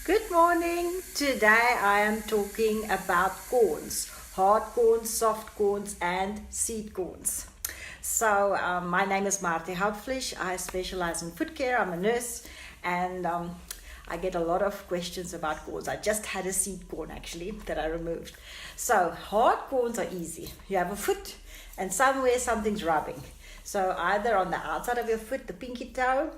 Good morning. Today I am talking about corns, hard corns, soft corns, and seed corns. My name is Martie Hauptfleisch. I specialize in foot care. I'm a nurse, and I get a lot of questions about corns. I just had a seed corn actually that I removed. So, hard corns are easy. You have a foot, and somewhere something's rubbing. So, either on the outside of your foot, the pinky toe,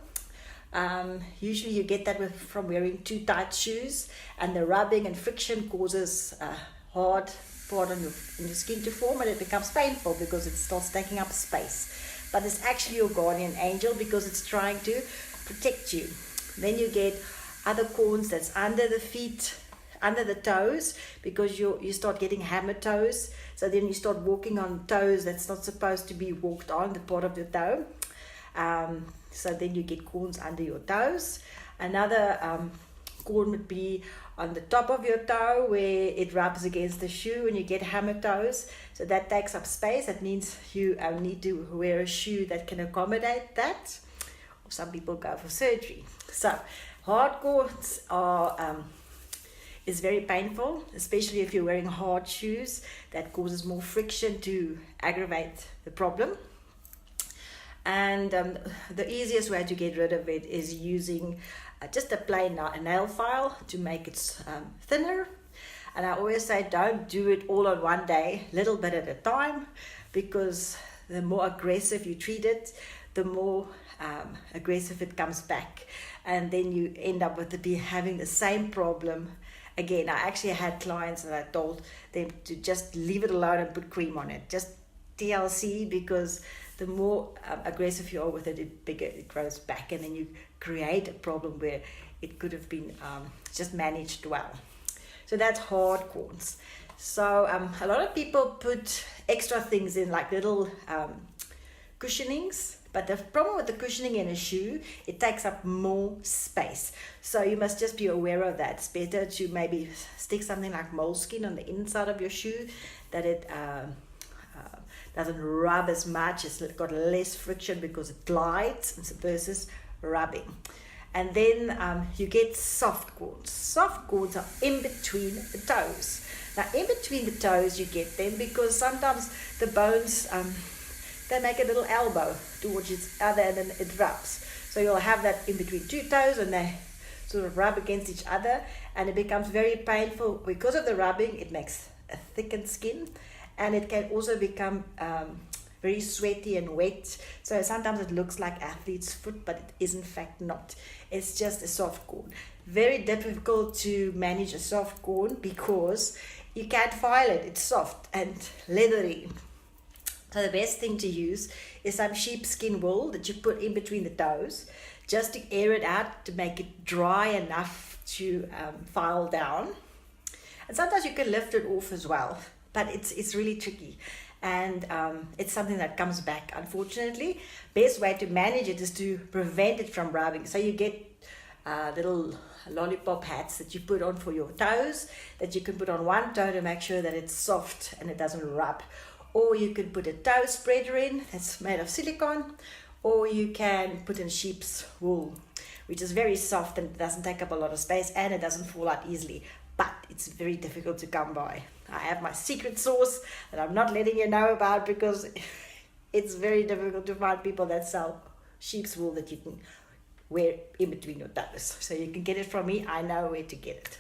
usually you get that from wearing too tight shoes, and the rubbing and friction causes a hard part in your skin to form, and it becomes painful because it starts taking up space. But it's actually your guardian angel because it's trying to protect you. Then you get other corns that's under the feet, under the toes, because you start getting hammer toes. So then you start walking on toes that's not supposed to be walked on, the part of your toe. So then you get corns under your toes. Another corn would be on the top of your toe where it rubs against the shoe and you get hammer toes. So that takes up space. That means you need to wear a shoe that can accommodate that. Or some people go for surgery. So hard corns is very painful, especially if you're wearing hard shoes. That causes more friction to aggravate the problem. And the easiest way to get rid of it is using just a plain nail file to make it thinner. And I always say don't do it all on one day, little bit at a time, because the more aggressive you treat it, the more aggressive it comes back. And then you end up with having the same problem again. I actually had clients that I told them to just leave it alone and put cream on it. Just TLC, because the more aggressive you are with it, the bigger it grows back, and then you create a problem where it could have been just managed well. So that's hard corns. So a lot of people put extra things in, like little cushionings, but the problem with the cushioning in a shoe, it takes up more space. So you must just be aware of that. It's better to maybe stick something like moleskin on the inside of your shoe, that it doesn't rub as much. It's got less friction because it glides versus rubbing. And then you get soft corns. Soft corns are in between the toes. Now in between the toes you get them because sometimes the bones, they make a little elbow towards each other and then it rubs. So you'll have that in between two toes and they sort of rub against each other, and it becomes very painful because of the rubbing. It makes a thickened skin. And it can also become very sweaty and wet. So sometimes it looks like athlete's foot, but it is in fact not. It's just a soft corn. Very difficult to manage a soft corn because you can't file it. It's soft and leathery. So the best thing to use is some sheepskin wool that you put in between the toes, just to air it out to make it dry enough to file down. And sometimes you can lift it off as well. But it's really tricky, and it's something that comes back, unfortunately. Best way to manage it is to prevent it from rubbing. So you get little lollipop hats that you put on for your toes, that you can put on one toe to make sure that it's soft and it doesn't rub. Or you could put a toe spreader in that's made of silicone, or you can put in sheep's wool, which is very soft and doesn't take up a lot of space and it doesn't fall out easily. But it's very difficult to come by. I have my secret sauce that I'm not letting you know about because it's very difficult to find people that sell sheep's wool that you can wear in between your toes. So you can get it from me. I know where to get it.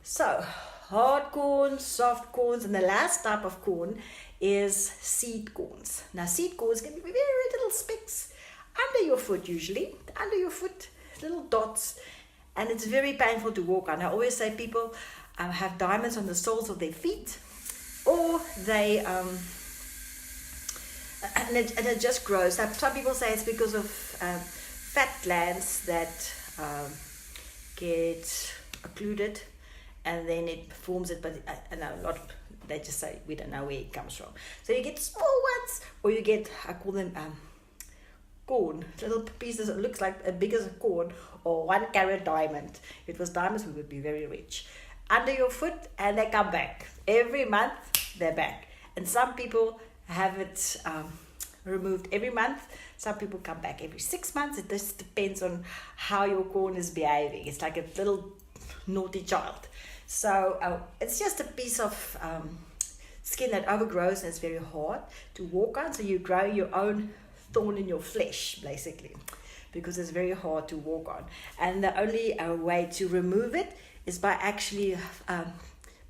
So hard corns, soft corns, and the last type of corn is seed corns. Now seed corns can be very little specks under your foot, usually under your foot, little dots. And it's very painful to walk on. I always say people have diamonds on the soles of their feet, or they and it just grows. Some people say it's because of fat glands that get occluded, and then it forms it. But I know a lot of, they just say we don't know where it comes from. So you get small ones, or you get, I call them corn, little pieces that looks like as big as a corn, or 1 carat diamond. If it was diamonds, we would be very rich. Under your foot, and they come back. Every month, they're back. And some people have it removed every month. Some people come back every 6 months. It just depends on how your corn is behaving. It's like a little naughty child. So it's just a piece of skin that overgrows and it's very hard to walk on. So you grow your own thorn in your flesh, basically, because it's very hard to walk on. And the only way to remove it is by actually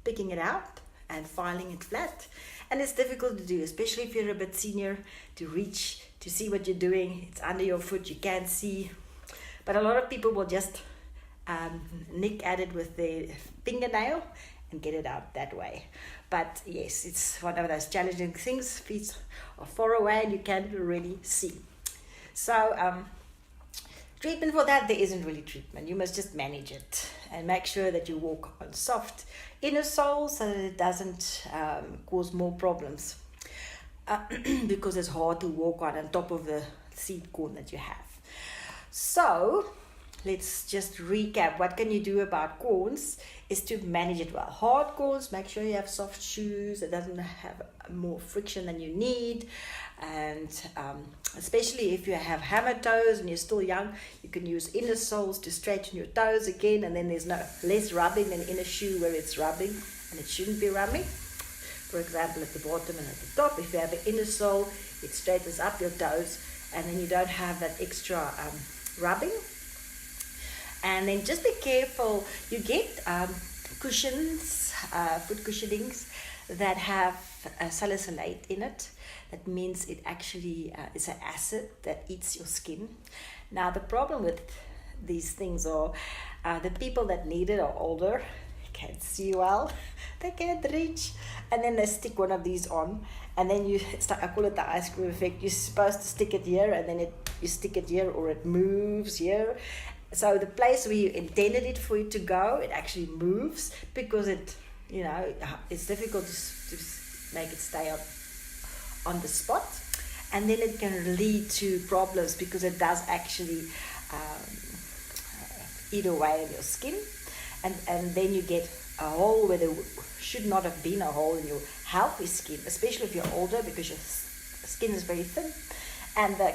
picking it out and filing it flat. And it's difficult to do, especially if you're a bit senior, to reach, to see what you're doing. It's under your foot, you can't see. But a lot of people will just nick at it with their fingernail and get it out that way. But yes, it's one of those challenging things. Feet are far away and you can't really see. So treatment for that, there isn't really treatment. You must just manage it and make sure that you walk on soft inner soles so that it doesn't cause more problems because it's hard to walk on top of the seed corn that you have. So let's just recap. What can you do about corns is to manage it well. Hard corns, make sure you have soft shoes. It doesn't have more friction than you need. And especially if you have hammer toes and you're still young, you can use inner soles to straighten your toes again, and then there's less rubbing than in a shoe where it's rubbing and it shouldn't be rubbing. For example, at the bottom and at the top, if you have an inner sole, it straightens up your toes and then you don't have that extra rubbing. And then just be careful. You get cushions, foot cushionings that have salicylate in it. That means it actually is an acid that eats your skin. Now the problem with these things are the people that need it are older, can't see well, they can't reach, and then they stick one of these on, and then I call it the ice cream effect. You're supposed to stick it here, and then you stick it here, or it moves here. So the place where you intended it for it to go, it actually moves because it's difficult to make it stay on the spot, and then it can lead to problems because it does actually eat away in your skin, and then you get a hole where there should not have been a hole in your healthy skin, especially if you're older, because your skin is very thin, and the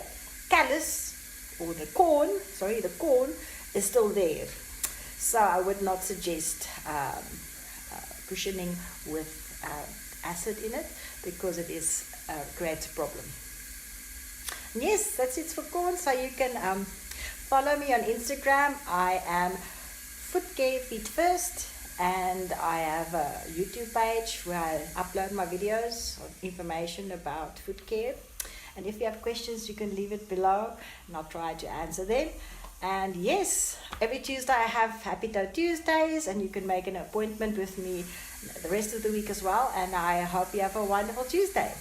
callus or the corn is still there. So I would not suggest cushioning with acid in it because it creates a problem. And yes, that's it for corn. So you can follow me on Instagram. I am Footcare Feet First, and I have a YouTube page where I upload my videos of information about foot care. And if you have questions, you can leave it below and I'll try to answer them. And yes, every Tuesday I have Happy Toe Tuesdays, and you can make an appointment with me the rest of the week as well. And I hope you have a wonderful Tuesday.